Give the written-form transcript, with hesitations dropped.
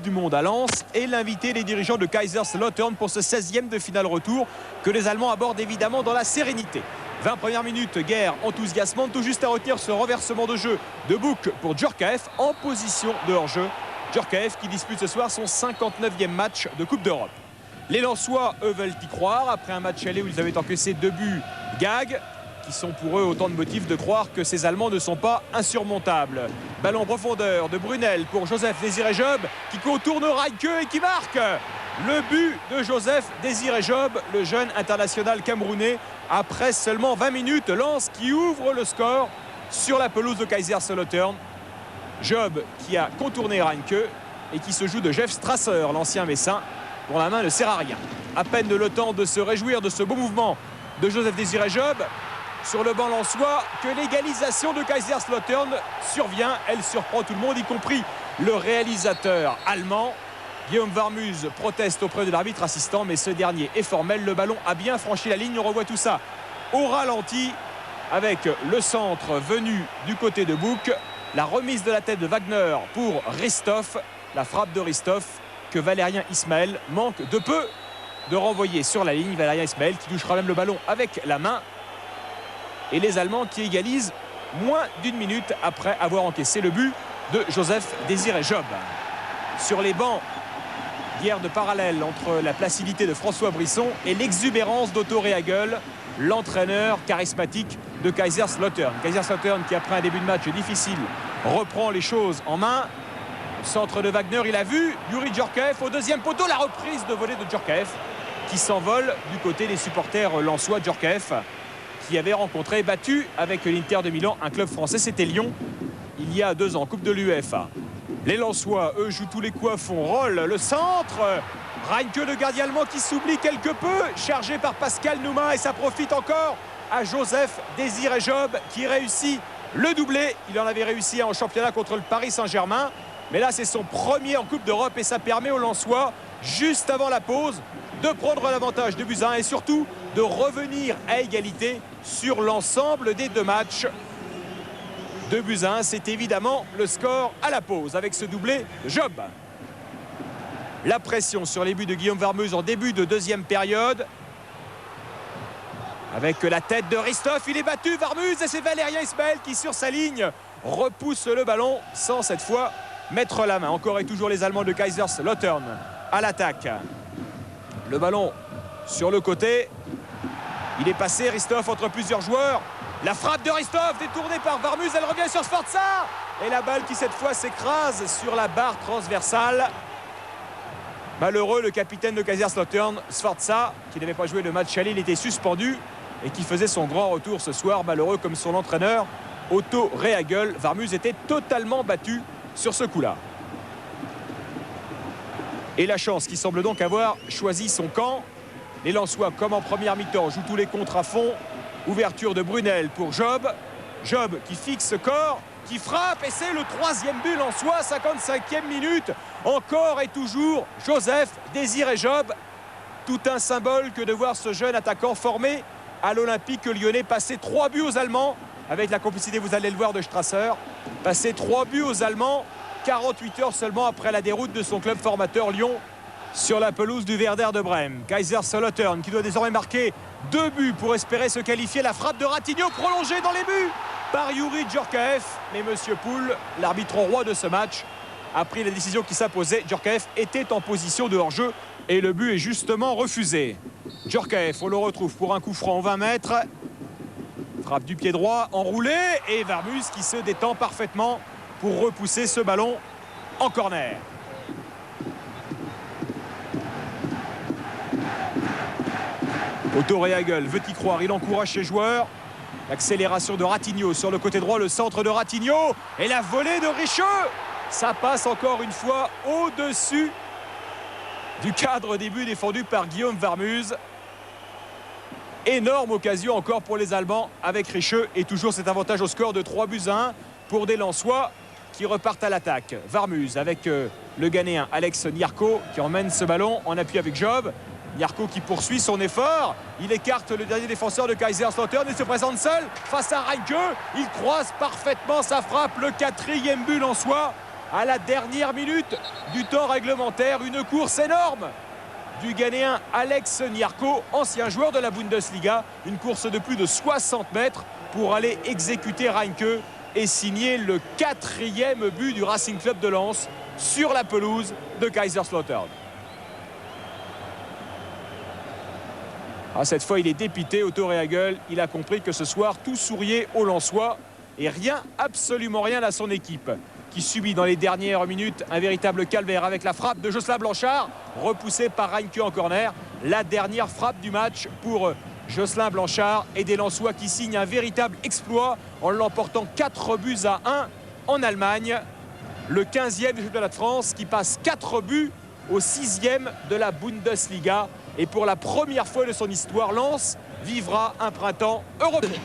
Coupe du Monde à Lens et l'invité des dirigeants de Kaiserslautern pour ce 16e de finale retour que les Allemands abordent évidemment dans la sérénité. 20 premières minutes, guerre enthousiasmante, tout juste à retenir ce renversement de jeu de Bouc pour Djorkaeff en position de hors-jeu. Djorkaeff qui dispute ce soir son 59e match de Coupe d'Europe. Les Lensois, eux, veulent y croire après un match aller où ils avaient encaissé 2 buts gag, qui sont pour eux autant de motifs de croire que ces Allemands ne sont pas insurmontables. Ballon profondeur de Brunel pour Joseph Désiré Job qui contourne Reinke et qui marque le but de Joseph Désiré Job, le jeune international camerounais. Après seulement 20 minutes, Lens qui ouvre le score sur la pelouse de Kaiserslautern. Job qui a contourné Reinke et qui se joue de Jeff Strasser, l'ancien Messin, dont la main ne sert à rien. À peine le temps de se réjouir de ce beau mouvement de Joseph Désiré Job sur le banc lensois que l'égalisation de Kaiserslautern survient. Elle surprend tout le monde, y compris le réalisateur allemand. Guillaume Varmuz proteste auprès de l'arbitre assistant, mais ce dernier est formel. Le ballon a bien franchi la ligne. On revoit tout ça au ralenti avec le centre venu du côté de Bouc. La remise de la tête de Wagner pour Ristoff. La frappe de Ristoff que Valérien Ismaël manque de peu de renvoyer sur la ligne. Valérien Ismaël qui touchera même le ballon avec la main. Et les Allemands qui égalisent moins d'une minute après avoir encaissé le but de Joseph Désiré Job. Sur les bancs, guerre de parallèle entre la placidité de François Brisson et l'exubérance d'Otto Rehhagel, l'entraîneur charismatique de Kaiserslautern. Kaiserslautern qui, après un début de match difficile, reprend les choses en main. Centre de Wagner, il a vu Youri Djorkaeff au deuxième poteau. La reprise de volée de Djorkaeff qui s'envole du côté des supporters lensois. Djorkaeff qui avait rencontré, battu avec l'Inter de Milan, un club français, c'était Lyon, il y a 2 ans, Coupe de l'UEFA. Les Lensois, eux, jouent tous les coups à fond. Roll le centre. Reinke, le gardien allemand, qui s'oublie quelque peu, chargé par Pascal Nouma, et ça profite encore à Joseph Désiré Job qui réussit le doublé. Il en avait réussi en championnat contre le Paris Saint-Germain, mais là c'est son premier en Coupe d'Europe et ça permet aux Lensois, juste avant la pause, de prendre l'avantage de Buzyn et surtout de revenir à égalité sur l'ensemble des 2 matchs. 2-1, c'est évidemment le score à la pause avec ce doublé de Job. La pression sur les buts de Guillaume Varmuz en début de 2e période. Avec la tête de Ristoff, il est battu, Varmuz, et c'est Valérien Ismaël qui, sur sa ligne, repousse le ballon sans cette fois mettre la main. Encore et toujours les Allemands de Kaiserslautern à l'attaque. Le ballon sur le côté. Il est passé, Ristoff, entre plusieurs joueurs. La frappe de Ristoff détournée par Varmuz, elle revient sur Sforza. Et la balle qui cette fois s'écrase sur la barre transversale. Malheureux, le capitaine de Kaiserslautern, Sforza, qui n'avait pas joué le match aller, il était suspendu et qui faisait son grand retour ce soir. Malheureux comme son entraîneur, Otto Rehhagel. Varmuz était totalement battu sur ce coup-là. Et la chance qui semble donc avoir choisi son camp. Les Lensois, comme en première mi-temps, jouent tous les contres à fond. Ouverture de Brunel pour Job. Job qui fixe corps, qui frappe. Et c'est le 3e but lensois, 55e minute. Encore et toujours Joseph Désiré Job. Tout un symbole que de voir ce jeune attaquant formé à l'Olympique lyonnais passer 3 buts aux Allemands. Avec la complicité, vous allez le voir, de Strasser. Passer 3 buts aux Allemands 48 heures seulement après la déroute de son club formateur Lyon sur la pelouse du Werder de Brême. Kaiserslautern qui doit désormais marquer 2 buts pour espérer se qualifier. La frappe de Ratinho prolongée dans les buts par Youri Djorkaeff. Mais Monsieur Poul, l'arbitre roi de ce match, a pris la décision qui s'imposait. Djorkaeff était en position de hors-jeu et le but est justement refusé. Djorkaeff, on le retrouve pour un coup franc en 20 mètres. Frappe du pied droit, enroulé, et Varmuz qui se détend parfaitement pour repousser ce ballon en corner. Otto Rehhagel veut y croire, il encourage ses joueurs. L'accélération de Ratinho sur le côté droit, le centre de Ratinho et la volée de Richeux. Ça passe encore une fois au-dessus du cadre des buts défendu par Guillaume Varmuz. Énorme occasion encore pour les Allemands avec Richeux et toujours cet avantage au score de 3-1 pour des Lensois qui repartent à l'attaque. Varmuz avec le Ghanéen Alex Nyarko qui emmène ce ballon en appui avec Job. Nyarko qui poursuit son effort. Il écarte le dernier défenseur de Kaiserslautern et se présente seul face à Reinke. Il croise parfaitement sa frappe, le 4e but lensois. à la dernière minute du temps réglementaire. Une course énorme du Ghanéen Alex Nyarko, ancien joueur de la Bundesliga. Une course de plus de 60 mètres pour aller exécuter Reinke et signer le 4e but du Racing Club de Lens sur la pelouse de Kaiserslautern. Cette fois, il est dépité, Otto Rehhagel. Il a compris que ce soir, tout souriait aux Lensois et rien, absolument rien à son équipe, qui subit dans les dernières minutes un véritable calvaire avec la frappe de Jocelyn Blanchard, repoussée par Reinke en corner. La dernière frappe du match pour Jocelyn Blanchard et des Lensois qui signent un véritable exploit en l'emportant 4-1 en Allemagne. Le 15e du championnat de France qui passe 4 buts au 6e de la Bundesliga. Et pour la première fois de son histoire, Lens vivra un printemps européen.